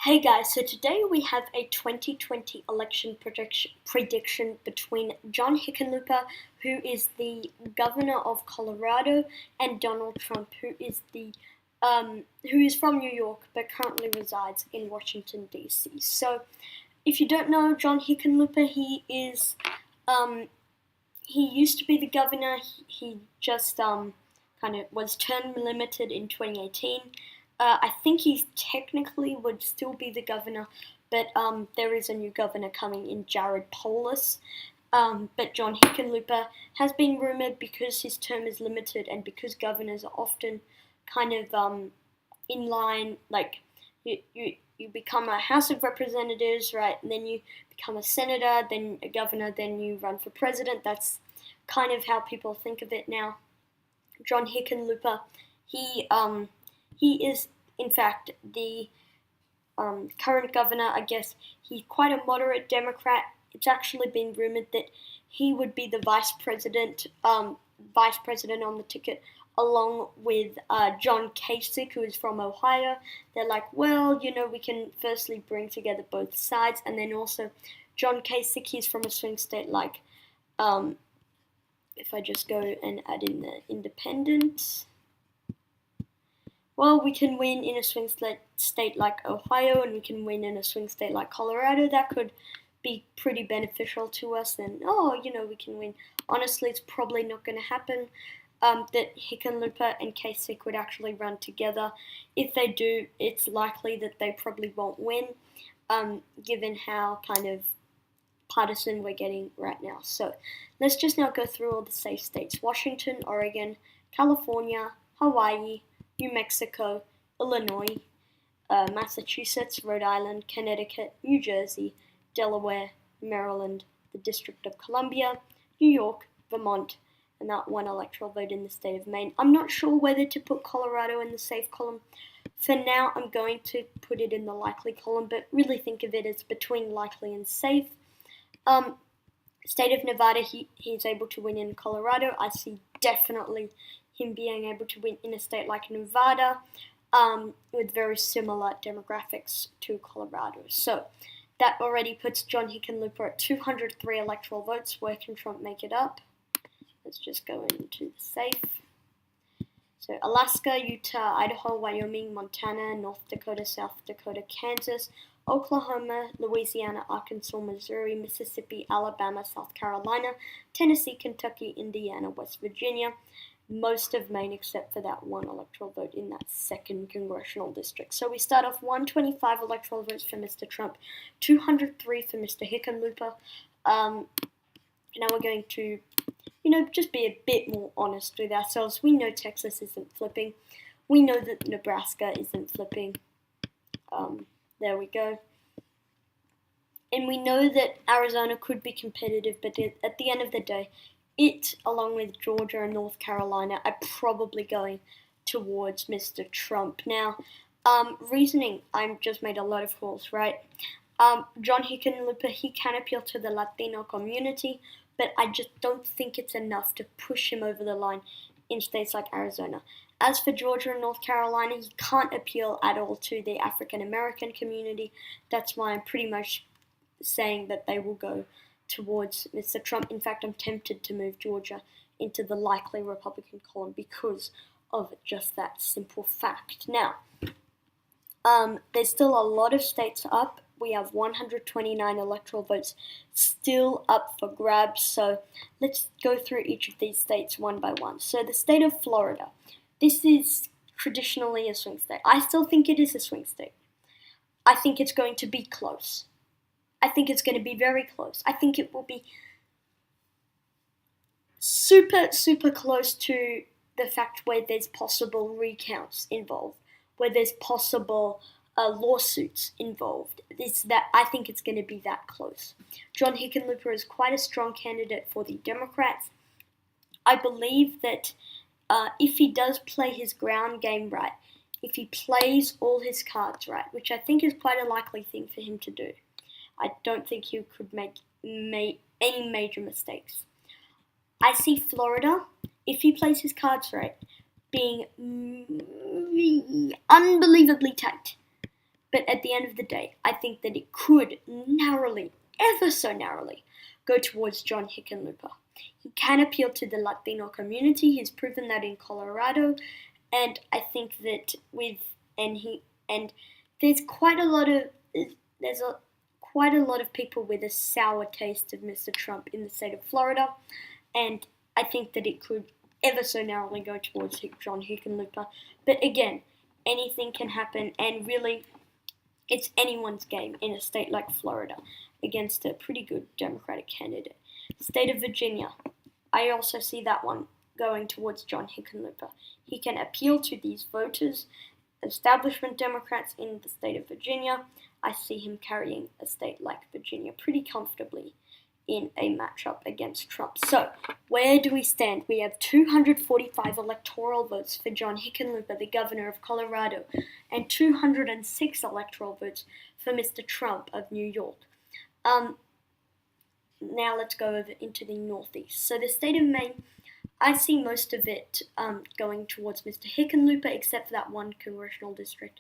Hey guys, so today we have a 2020 election prediction between John Hickenlooper, who is the governor of Colorado, and Donald Trump, who is from New York but currently resides in Washington D.C. So, if you don't know John Hickenlooper, he used to be the governor. He just kind of was term limited in 2018. I think he technically would still be the governor, but there is a new governor coming in, Jared Polis. But John Hickenlooper has been rumored because his term is limited and because governors are often kind of in line, like you become a House of Representatives, right? And then you become a senator, then a governor, then you run for president. That's kind of how people think of it now. John Hickenlooper, he is in fact the current governor. I guess he's quite a moderate Democrat. It's actually been rumored that he would be the vice president on the ticket, along with John Kasich, who is from Ohio. They're like, well, we can firstly bring together both sides, and then also John Kasich, he's from a swing state like, if I just go and add in the independent, well, we can win in a swing state like Ohio, and we can win in a swing state like Colorado. That could be pretty beneficial to us. Then, we can win. Honestly, it's probably not going to happen. That Hickenlooper and Kasich would actually run together. If they do, it's likely that they probably won't win, given how kind of partisan we're getting right now. So let's just now go through all the safe states: Washington, Oregon, California, Hawaii, New Mexico, Illinois, Massachusetts, Rhode Island, Connecticut, New Jersey, Delaware, Maryland, the District of Columbia, New York, Vermont, and that one electoral vote in the state of Maine. I'm not sure whether to put Colorado in the safe column. For now, I'm going to put it in the likely column, but really think of it as between likely and safe. State of Nevada, he's able to win in Colorado. I see definitely him being able to win in a state like Nevada, with very similar demographics to Colorado. So that already puts John Hickenlooper at 203 electoral votes. Where can Trump make it up? Let's just go into the safe. So Alaska, Utah, Idaho, Wyoming, Montana, North Dakota, South Dakota, Kansas, Oklahoma, Louisiana, Arkansas, Missouri, Mississippi, Alabama, South Carolina, Tennessee, Kentucky, Indiana, West Virginia, most of Maine except for that one electoral vote in that second congressional district. So we start off 125 electoral votes for Mr. Trump, 203 for Mr. Hickenlooper. Now we're going to, just be a bit more honest with ourselves. We know Texas isn't flipping. We know that Nebraska isn't flipping. There we go. And we know that Arizona could be competitive, but at the end of the day, it, along with Georgia and North Carolina, are probably going towards Mr. Trump. Now, reasoning, I've just made a lot of calls, right? John Hickenlooper, he can appeal to the Latino community, but I just don't think it's enough to push him over the line in states like Arizona. As for Georgia and North Carolina, he can't appeal at all to the African American community. That's why I'm pretty much saying that they will go towards Mr. Trump. In fact, I'm tempted to move Georgia into the likely Republican column because of just that simple fact. Now, there's still a lot of states up. We have 129 electoral votes still up for grabs. So let's go through each of these states one by one. So the state of Florida. This is traditionally a swing state. I still think it is a swing state. I think it's going to be close. I think it's going to be very close. I think it will be super, super close to the fact where there's possible recounts involved, where there's possible lawsuits involved. I think it's going to be that close. John Hickenlooper is quite a strong candidate for the Democrats. I believe that if he does play his ground game right, if he plays all his cards right, which I think is quite a likely thing for him to do, I don't think he could make any major mistakes. I see Florida, if he plays his cards right, being unbelievably tight. But at the end of the day, I think that it could narrowly, ever so narrowly, go towards John Hickenlooper. He can appeal to the Latino community. He's proven that in Colorado, and I think that there's quite a lot of people with a sour taste of Mr. Trump in the state of Florida, and I think that it could ever so narrowly go towards John Hickenlooper. But again, anything can happen, and really, it's anyone's game in a state like Florida against a pretty good Democratic candidate. State of Virginia, I also see that one going towards John Hickenlooper. He can appeal to these voters, establishment Democrats in the state of Virginia. I see him carrying a state like Virginia pretty comfortably in a matchup against Trump. So, where do we stand? We have 245 electoral votes for John Hickenlooper, the governor of Colorado, and 206 electoral votes for Mr. Trump of New York. Now let's go over into the Northeast. So the state of Maine, I see most of it going towards Mr. Hickenlooper, except for that one congressional district.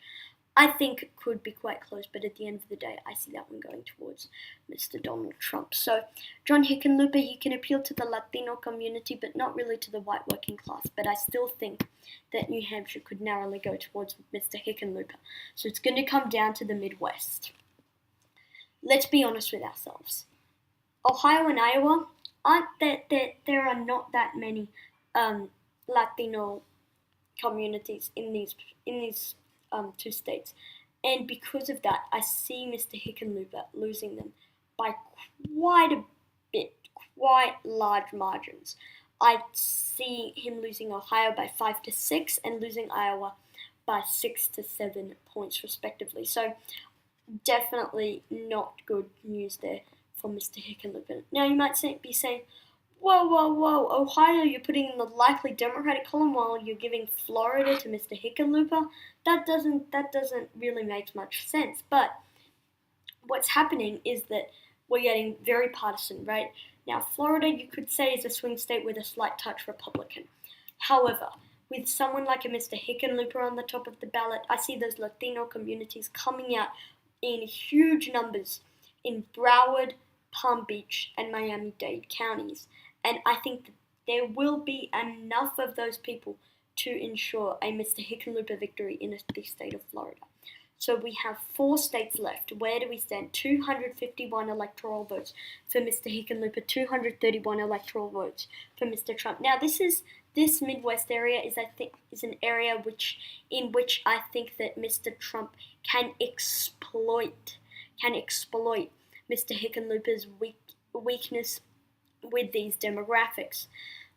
I think it could be quite close, but at the end of the day, I see that one going towards Mr. Donald Trump. So, John Hickenlooper, he can appeal to the Latino community, but not really to the white working class. But I still think that New Hampshire could narrowly go towards Mr. Hickenlooper. So it's going to come down to the Midwest. Let's be honest with ourselves. Ohio and Iowa, there are not that many Latino communities in these two states, and because of that, I see Mr. Hickenlooper losing them by quite a bit, quite large margins. I see him losing Ohio by 5 to 6 and losing Iowa by 6 to 7 points respectively. So definitely not good news there for Mr. Hickenlooper. Now you might be saying, whoa, Ohio, you're putting in the likely Democratic column while you're giving Florida to Mr. Hickenlooper. That doesn't really make much sense. But what's happening is that we're getting very partisan, right? Now, Florida, you could say, is a swing state with a slight touch Republican. However, with someone like a Mr. Hickenlooper on the top of the ballot, I see those Latino communities coming out in huge numbers in Broward, Palm Beach, and Miami-Dade counties. And I think that there will be enough of those people to ensure a Mr. Hickenlooper victory in the state of Florida. So we have 4 states left. Where do we stand? 251 electoral votes for Mr. Hickenlooper, 231 electoral votes for Mr. Trump. Now this Midwest area is an area in which I think that Mr. Trump can exploit Mr. Hickenlooper's weakness with these demographics,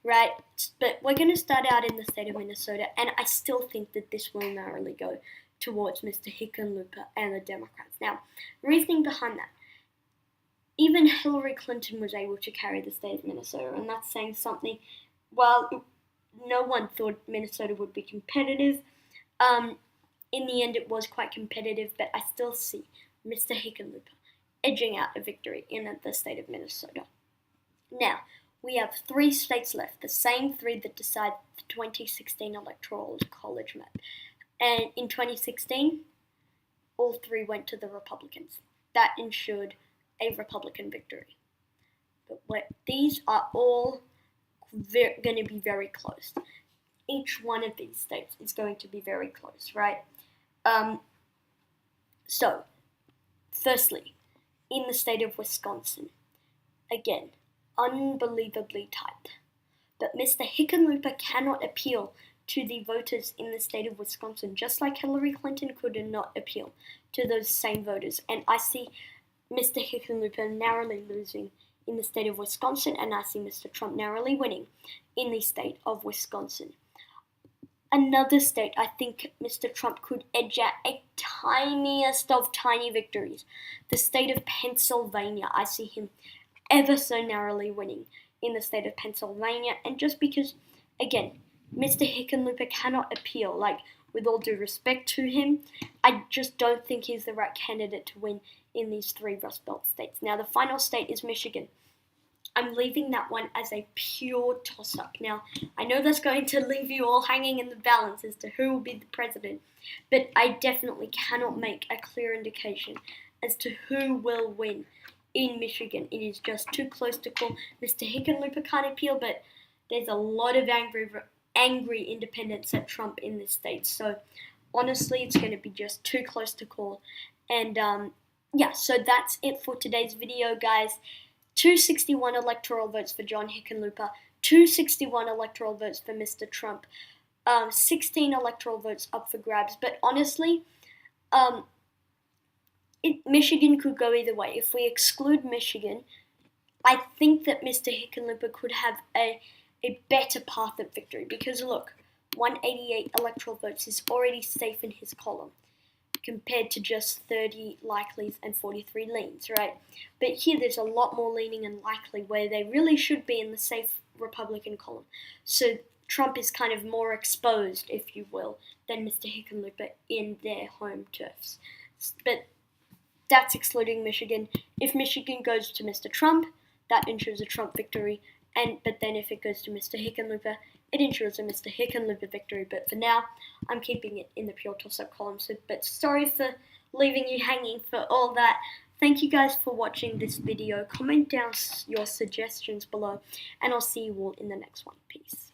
right? But we're going to start out in the state of Minnesota, and I still think that this will narrowly go towards Mr. Hickenlooper and the Democrats. Now, reasoning behind that, even Hillary Clinton was able to carry the state of Minnesota, and that's saying something. Well, no one thought Minnesota would be competitive. In the end, it was quite competitive, but I still see Mr. Hickenlooper edging out a victory in the state of Minnesota. Now, we have 3 states left, the same 3 that decided the 2016 Electoral College map. And in 2016, all 3 went to the Republicans. That ensured a Republican victory. But these are all going to be very close. Each one of these states is going to be very close, right? So, firstly, in the state of Wisconsin, again, unbelievably tight. But Mr. Hickenlooper cannot appeal to the voters in the state of Wisconsin, just like Hillary Clinton could not appeal to those same voters. And I see Mr. Hickenlooper narrowly losing in the state of Wisconsin, and I see Mr. Trump narrowly winning in the state of Wisconsin. Another state, I think Mr. Trump could edge out a tiniest of tiny victories. The state of Pennsylvania, I see him ever so narrowly winning in the state of Pennsylvania. And just because, again, Mr. Hickenlooper cannot appeal, with all due respect to him, I just don't think he's the right candidate to win in these 3 Rust Belt states. Now, the final state is Michigan. I'm leaving that one as a pure toss-up. Now, I know that's going to leave you all hanging in the balance as to who will be the president, but I definitely cannot make a clear indication as to who will win in Michigan. It is just too close to call. Mr. Hickenlooper can't appeal, but there's a lot of angry independents at Trump in this state. So honestly, it's going to be just too close to call. And yeah, so that's it for today's video, guys. 261 electoral votes for John Hickenlooper, 261 electoral votes for Mr. Trump, 16 electoral votes up for grabs. But honestly, Michigan could go either way. If we exclude Michigan, I think that Mr. Hickenlooper could have a better path of victory. Because look, 188 electoral votes is already safe in his column, compared to just 30 likelies and 43 leans, right? But here there's a lot more leaning and likely, where they really should be in the safe Republican column. So Trump is kind of more exposed, if you will, than Mr. Hickenlooper in their home turfs. But that's excluding Michigan. If Michigan goes to Mr. Trump, that ensures a Trump victory. But then if it goes to Mr. Hickenlooper, it ensures a Mr. Hickenlooper victory. But for now, I'm keeping it in the pure toss-up column. But sorry for leaving you hanging for all that. Thank you guys for watching this video. Comment down your suggestions below, and I'll see you all in the next one. Peace.